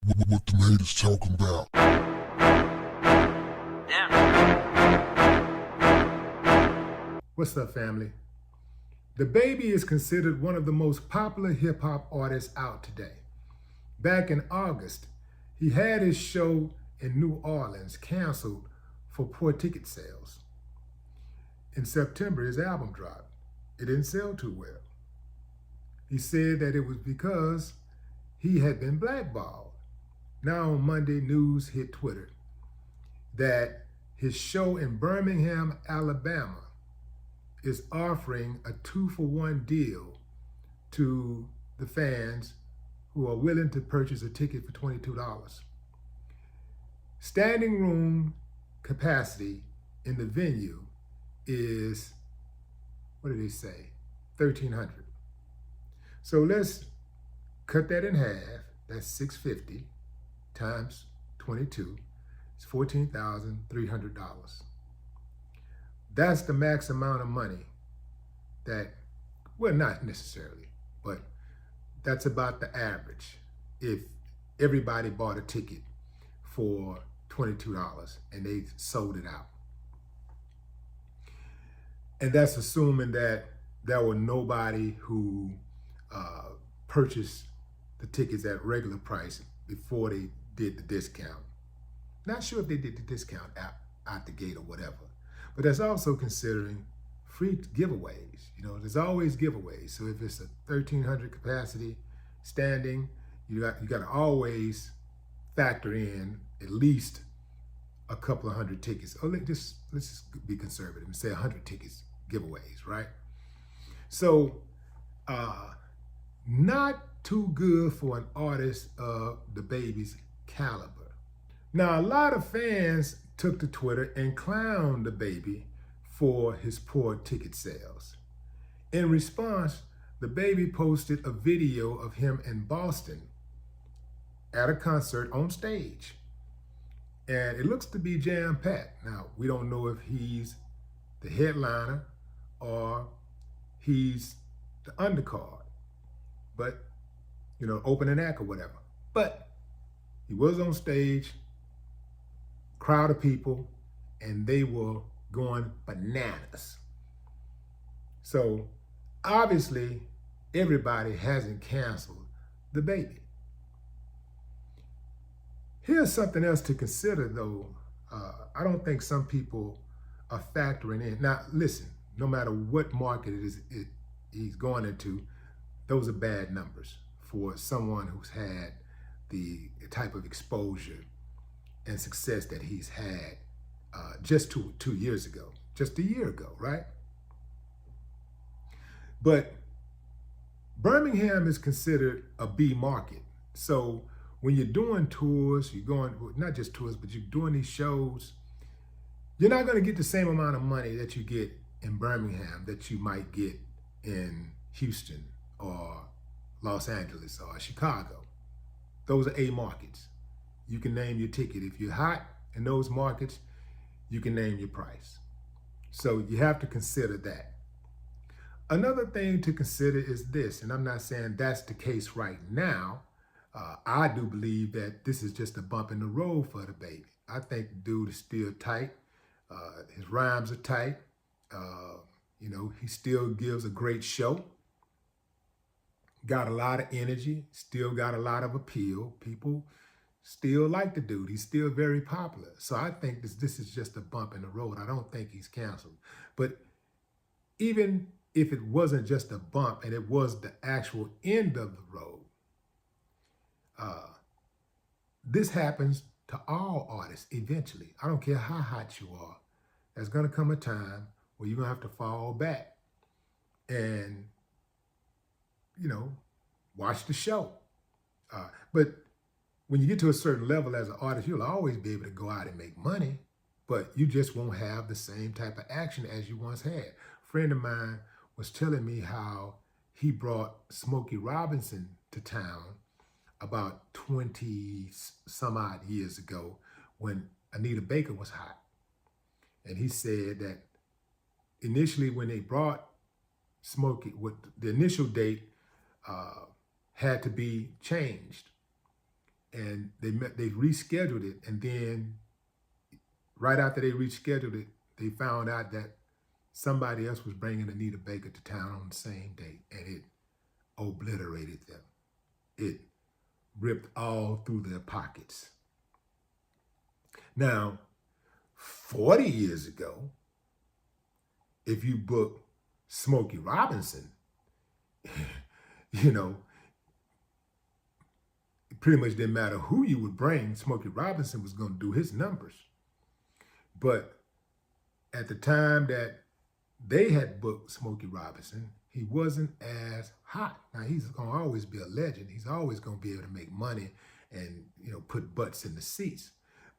What them haters talking about? What's up, family? DaBaby is considered one of the most popular hip-hop artists out today. Back in August, he had his show in New Orleans canceled for poor ticket sales. In September, his album dropped. It didn't sell too well. He said that it was because he had been blackballed. Now on Monday, news hit Twitter that his show in Birmingham, Alabama is offering a 2-for-1 deal to the fans who are willing to purchase a ticket for $22. Standing room capacity in the venue is, what did they say, 1,300. So let's cut that in half. That's 650 times 22. It's $14,300. That's the max amount of money that, well, not necessarily, but that's about the average if everybody bought a ticket for $22 and they sold it out. And that's assuming that there were nobody who purchased the tickets at regular price before they did the discount. Not sure if they did the discount out the gate or whatever. But that's also considering free giveaways. You know, there's always giveaways. So if it's a 1,300 capacity standing, you got to always factor in at least a couple of hundred tickets. Oh, let's just be conservative and say 100 tickets giveaways, right? So, not too good for an artist of DaBaby's caliber. Now, a lot of fans took to Twitter and clowned DaBaby for his poor ticket sales. In response, DaBaby posted a video of him in Boston at a concert on stage. And it looks to be jam-packed. Now, we don't know if he's the headliner or he's the undercard, but, you know, opening act or whatever. But he was on stage, crowd of people, and they were going bananas. So obviously everybody hasn't canceled DaBaby. Here's something else to consider though. I don't think some people are factoring in. Now listen, no matter what market he's going into, those are bad numbers for someone who's had the type of exposure and success that he's had just two years ago, just a year ago, right? But Birmingham is considered a B market. So when you're doing tours, you're going, not just tours, but you're doing these shows, you're not going to get the same amount of money that you get in Birmingham that you might get in Houston or Los Angeles or Chicago. Those are A markets. You can name your ticket. If you're hot in those markets, you can name your price. So you have to consider that. Another thing to consider is this, and I'm not saying that's the case right now. I do believe that this is just a bump in the road for DaBaby. I think the dude is still tight. His rhymes are tight. You know, he still gives a great show. Got a lot of energy, still got a lot of appeal. People still like the dude. He's still very popular. So I think this is just a bump in the road. I don't think he's canceled. But even if it wasn't just a bump and it was the actual end of the road, this happens to all artists eventually. I don't care how hot you are. There's going to come a time where you're going to have to fall back and, you know, watch the show. But when you get to a certain level as an artist, you'll always be able to go out and make money, but you just won't have the same type of action as you once had. A friend of mine was telling me how he brought Smokey Robinson to town about 20 some odd years ago when Anita Baker was hot. And he said that initially when they brought Smokey, the initial date had to be changed. and they rescheduled it, and then right after they rescheduled it, they found out that somebody else was bringing Anita Baker to town on the same date, and it obliterated them. It ripped all through their pockets. Now, 40 years ago, if you book Smokey Robinson, you know, it pretty much didn't matter who you would bring, Smokey Robinson was going to do his numbers. But at the time that they had booked Smokey Robinson, he wasn't as hot. Now, he's going to always be a legend. He's always going to be able to make money and, you know, put butts in the seats.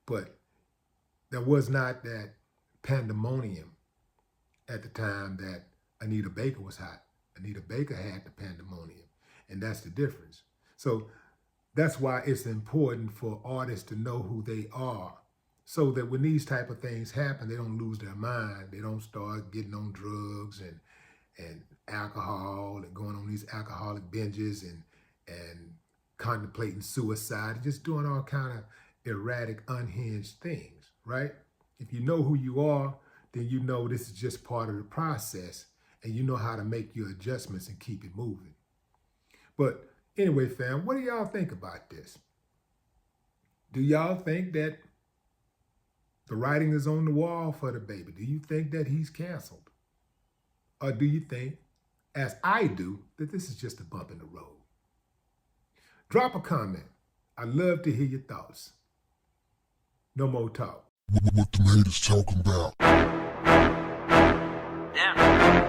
But there was not that pandemonium at the time that Anita Baker was hot. Anita Baker had the pandemonium, and that's the difference. So that's why it's important for artists to know who they are, so that when these type of things happen, they don't lose their mind. They don't start getting on drugs and alcohol and going on these alcoholic binges and contemplating suicide, just doing all kind of erratic, unhinged things, right? If you know who you are, then you know this is just part of the process, and you know how to make your adjustments and keep it moving. But anyway, fam, what do y'all think about this? Do y'all think that the writing is on the wall for DaBaby? Do you think that he's canceled? Or do you think, as I do, that this is just a bump in the road? Drop a comment. I'd love to hear your thoughts. No more talk. What the haters talking about? Yeah.